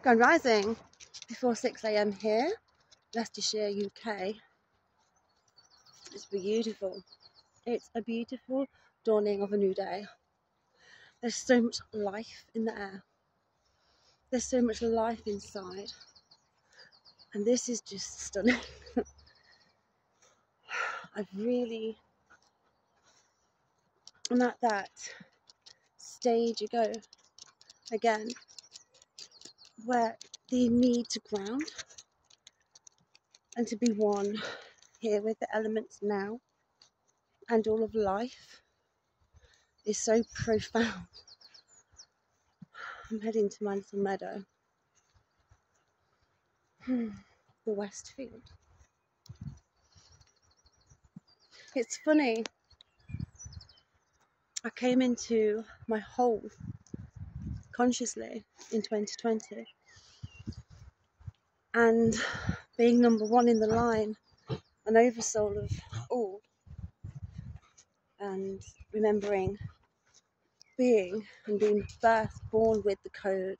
Grand rising before 6 a.m. here, Leicestershire, UK. It's beautiful. It's a beautiful dawning of a new day. There's so much life in the air. There's so much life inside. And this is just stunning. I'm at that stage again, where the need to ground and to be one here with the elements now and all of life is so profound. I'm heading to my little meadow, the Westfield. It's funny, I came into my whole consciously in 2020, and being number one in the line, an oversoul of all, and remembering being birthed, born with the code,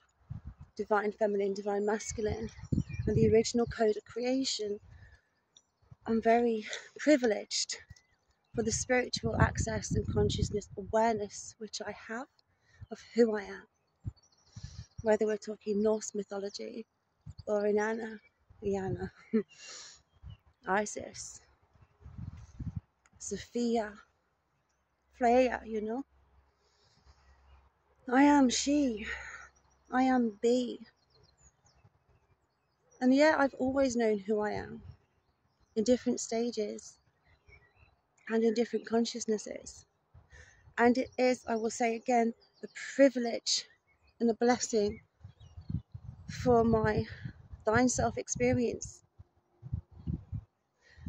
divine feminine, divine masculine, and the original code of creation. I'm very privileged for the spiritual access and consciousness awareness which I have of who I am, whether we're talking Norse mythology or Inanna, Isis, Sophia, Freya, I am she, I am B. And yet I've always known who I am in different stages and in different consciousnesses. And it is, I will say again, a privilege and a blessing for my thine self experience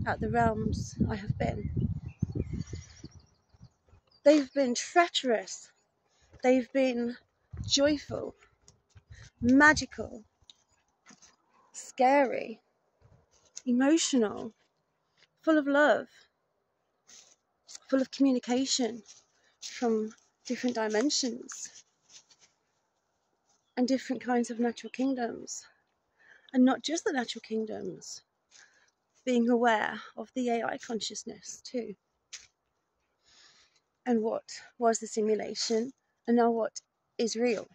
at the realms I have been. They've been treacherous, they've been joyful, magical, scary, emotional, full of love, full of communication from different dimensions and different kinds of natural kingdoms. And not just the natural kingdoms, being aware of the AI consciousness too. And what was the simulation and now what is real.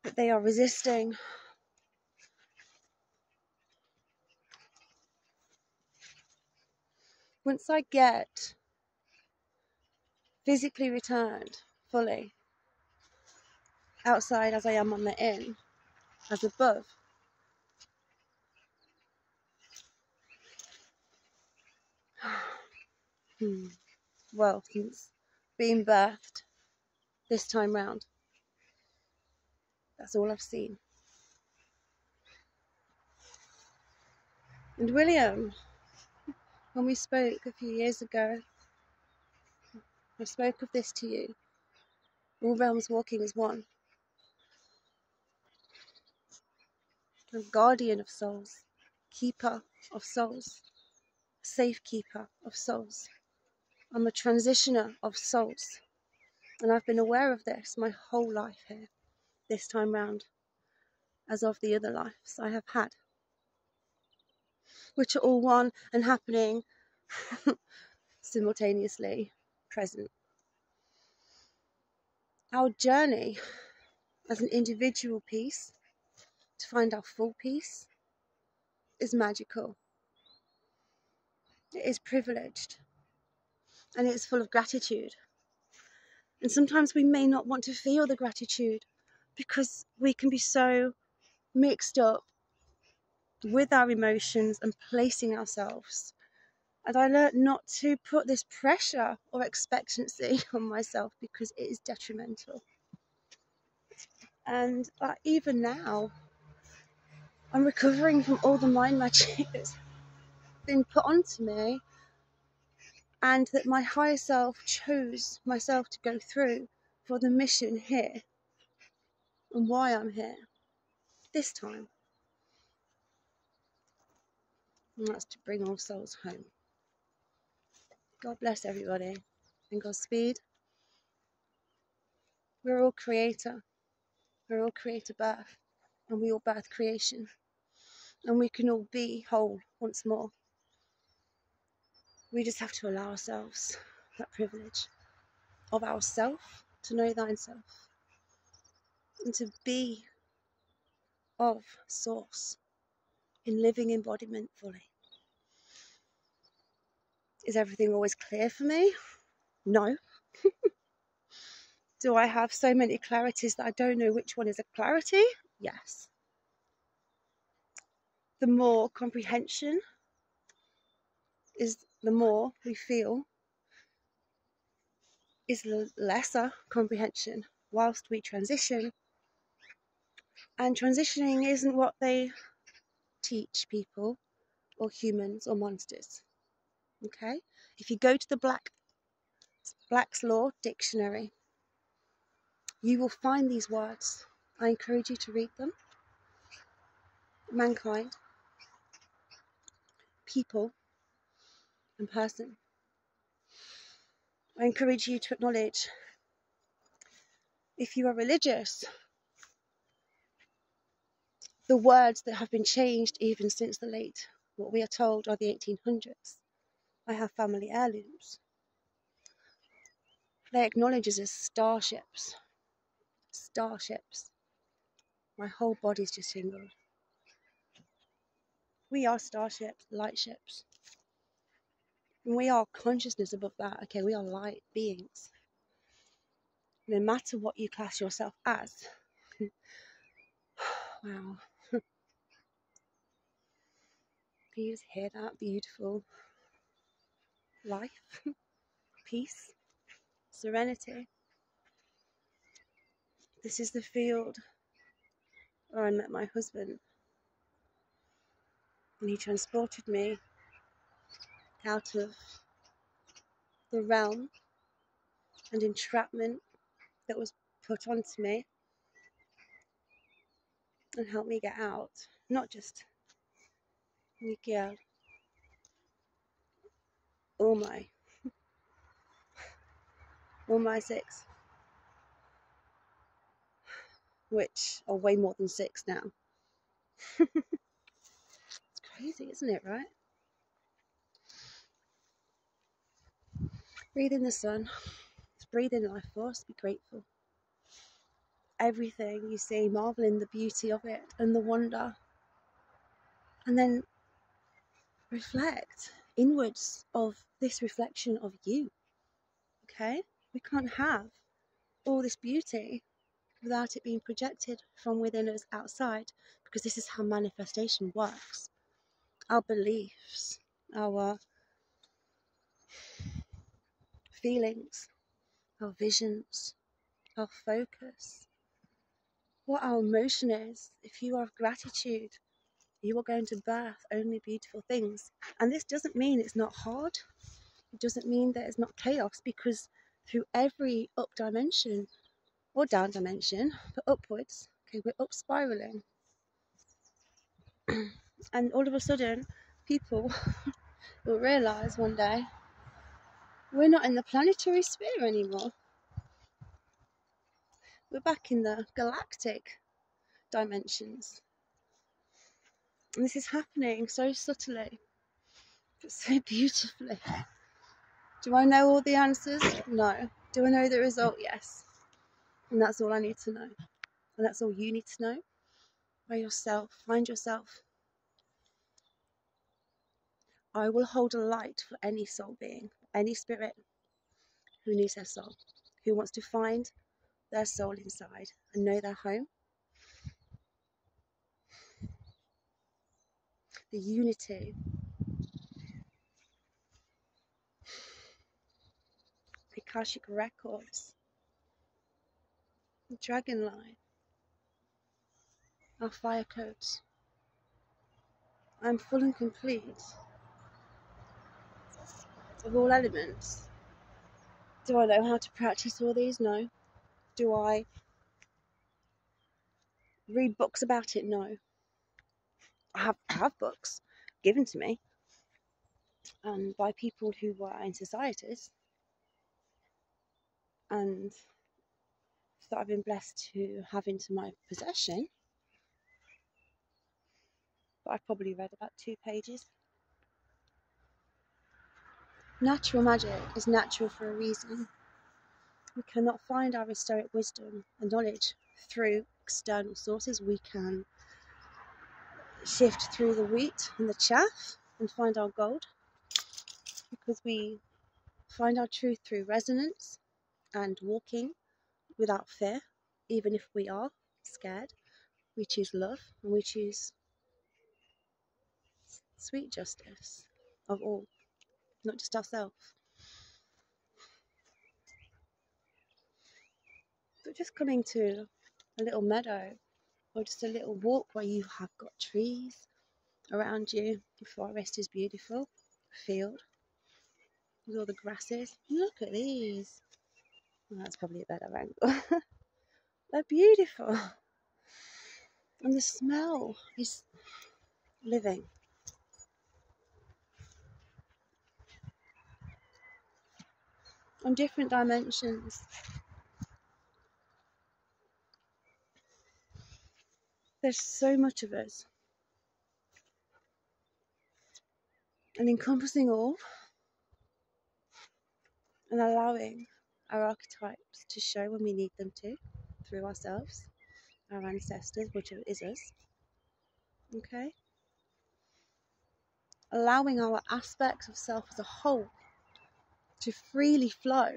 But they are resisting. Once I get physically returned fully outside as I am on the in, as above, well, since being birthed this time round, that's all I've seen. And William, when we spoke a few years ago, I spoke of this to you. All realms walking as one. I'm guardian of souls, keeper of souls, safekeeper of souls. I'm a transitioner of souls. And I've been aware of this my whole life here, this time round, as of the other lives I have had, which are all one and happening simultaneously present. Our journey as an individual piece to find our full peace is magical. It is privileged and it is full of gratitude. And sometimes we may not want to feel the gratitude because we can be so mixed up with our emotions and placing ourselves. And I learned not to put this pressure or expectancy on myself because it is detrimental. And even now, I'm recovering from all the mind magic that's been put onto me, and that my higher self chose myself to go through for the mission here and why I'm here this time. And that's to bring all souls home. God bless everybody and Godspeed. We're all creator. We're all creator birth, and we all birth creation, and we can all be whole once more. We just have to allow ourselves that privilege of ourself, to know thyself, and to be of source in living embodiment fully. Is everything always clear for me? No. Do I have so many clarities that I don't know which one is a clarity? Yes. The more comprehension is the more we feel is the lesser comprehension whilst we transition. And transitioning isn't what they teach people or humans or monsters. Okay? If you go to the Black's Law Dictionary, you will find these words. I encourage you to read them. Mankind, people, and person. I encourage you to acknowledge, if you are religious, the words that have been changed even since the late, what we are told are the 1800s. I have family heirlooms. They acknowledge us as starships. Starships. My whole body's just tingled. We are starships, light ships. And we are consciousness above that. Okay, we are light beings. No matter what you class yourself as. Wow. Can you just hear that? Beautiful life, peace, serenity. This is the field where I met my husband. And he transported me out of the realm and entrapment that was put onto me and helped me get out. Not just Nikia, all my 6, which are way more than 6 now. It's crazy, isn't it, right? Breathe in the sun. Breathe in life force. Be grateful. Everything you see, marvel in the beauty of it and the wonder. And then reflect inwards of this reflection of you. Okay? We can't have all this beauty without it being projected from within us outside, because this is how manifestation works. Our beliefs, our feelings, our visions, our focus, what our emotion is. If you are of gratitude, you are going to birth only beautiful things. And this doesn't mean it's not hard. It doesn't mean that it's not chaos, because through every up dimension or down dimension, but upwards, okay, we're up spiraling. And all of a sudden, people will realise one day we're not in the planetary sphere anymore. We're back in the galactic dimensions. And this is happening so subtly, but so beautifully. Do I know all the answers? No. Do I know the result? Yes. And that's all I need to know. And that's all you need to know. By yourself. Find yourself. I will hold a light for any soul being, any spirit who needs their soul, who wants to find their soul inside and know their home. The unity, the Akashic records, the dragon line, our fire codes. I'm full and complete of all elements. Do I know how to practice all these? No. Do I read books about it? No. I have books given to me by people who were in societies and that I've been blessed to have into my possession. But I've probably read about 2 pages. Natural magic is natural for a reason. We cannot find our historic wisdom and knowledge through external sources. We can shift through the wheat and the chaff and find our gold, because we find our truth through resonance and walking without fear. Even if we are scared, we choose love, and we choose sweet justice of all, not just ourselves. But just coming to a little meadow or just a little walk where you have got trees around you, the forest is beautiful, field with all the grasses. Look at these. Well, that's probably a better angle. They're beautiful. And the smell is living. On different dimensions. There's so much of us. And encompassing all and allowing our archetypes to show when we need them to, through ourselves, our ancestors, which is us. Okay? Allowing our aspects of self as a whole to freely flow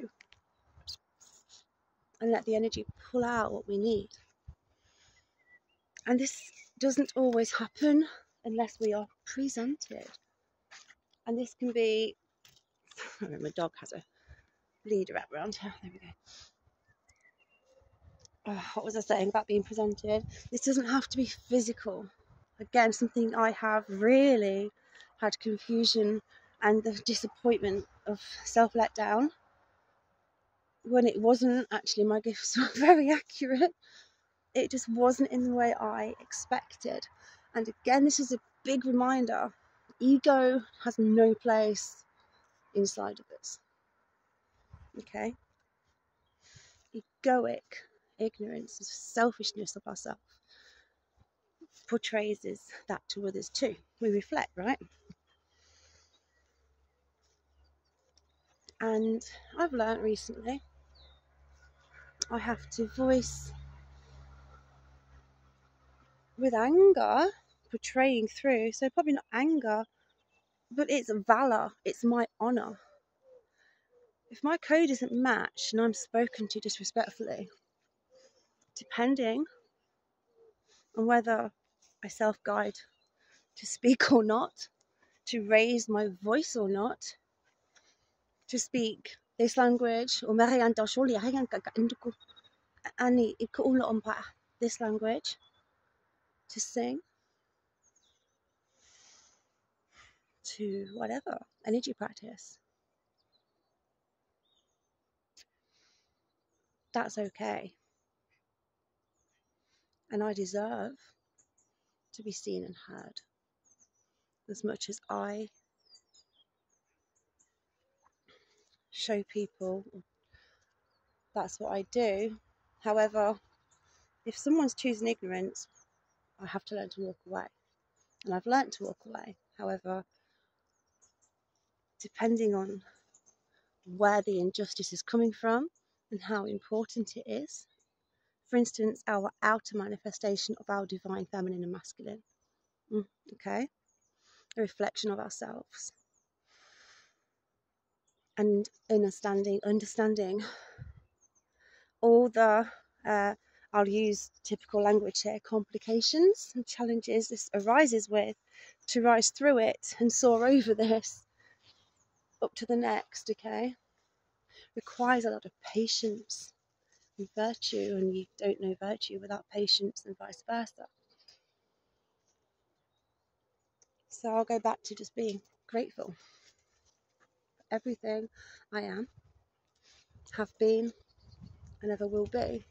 and let the energy pull out what we need. And this doesn't always happen unless we are presented. And this can be, I don't know, my dog has a leader wrap around her. There we go. What was I saying about being presented? This doesn't have to be physical. Again, something I have really had confusion and the disappointment of self-let down when it wasn't actually, my gifts were very accurate. It just wasn't in the way I expected. And again, this is a big reminder. Ego has no place inside of us. Okay? Egoic ignorance, selfishness of ourselves portrays that to others too. We reflect, right? And I've learned recently I have to voice with anger portraying through, so probably not anger, but it's valor, it's my honor. If my code isn't matched and I'm spoken to disrespectfully, depending on whether I self-guide to speak or not, to raise my voice or not, to speak this language, or this language, to sing, to whatever, energy practice, that's okay. And I deserve to be seen and heard as much as I show people that's what I do. However, if someone's choosing ignorance, I have to learn to walk away. And I've learned to walk away. However, depending on where the injustice is coming from and how important it is, for instance, our outer manifestation of our divine feminine and masculine, okay, a reflection of ourselves, and understanding all the I'll use typical language here, complications and challenges this arises with, to rise through it and soar over this up to the next, okay, requires a lot of patience and virtue, and you don't know virtue without patience, and vice versa. So I'll go back to just being grateful for everything I am, have been, and ever will be,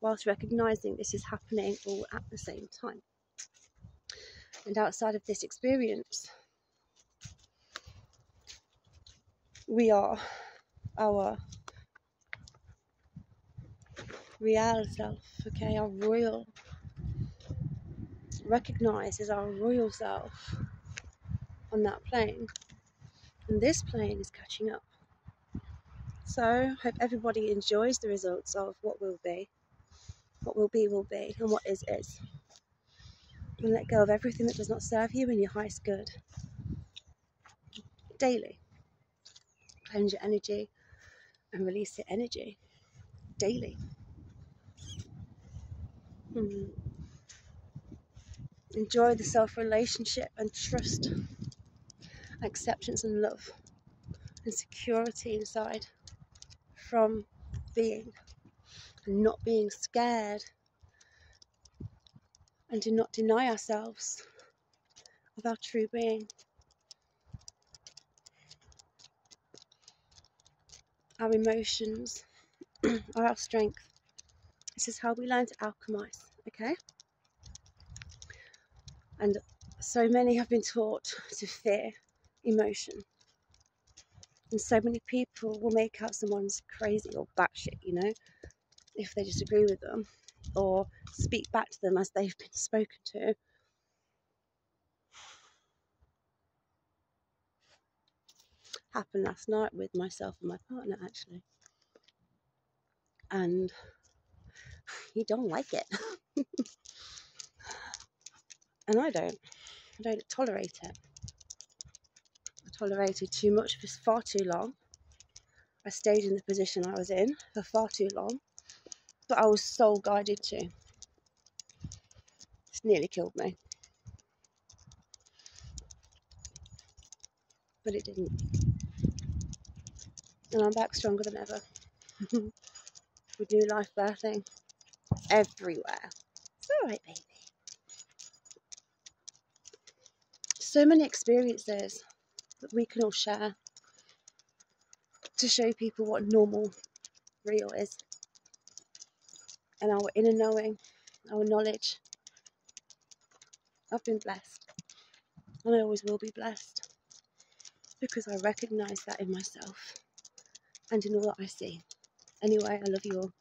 whilst recognising this is happening all at the same time. And outside of this experience, we are our real self, okay, our royal, recognized as our royal self on that plane. And this plane is catching up. So, hope everybody enjoys the results of what will be. What will be, and what is. And let go of everything that does not serve you in your highest good. Daily. Cleanse your energy and release your energy. Daily. Enjoy the self-relationship and trust, acceptance and love, and security inside from being and not being scared, and do not deny ourselves of our true being. Our emotions are our strength. This is how we learn to alchemize, okay? And so many have been taught to fear emotion. And so many people will make out someone's crazy or batshit, you know, if they disagree with them, or speak back to them as they've been spoken to. Happened last night with myself and my partner, actually. And he don't like it. And I don't tolerate it. I tolerated too much for far too long. I stayed in the position I was in for far too long, but I was soul guided to. It's nearly killed me, but it didn't. And I'm back stronger than ever. We do life birthing everywhere. It's alright, baby. So many experiences that we can all share to show people what normal, real is. And our inner knowing, our knowledge. I've been blessed. And I always will be blessed. Because I recognise that in myself and in all that I see. Anyway, I love you all.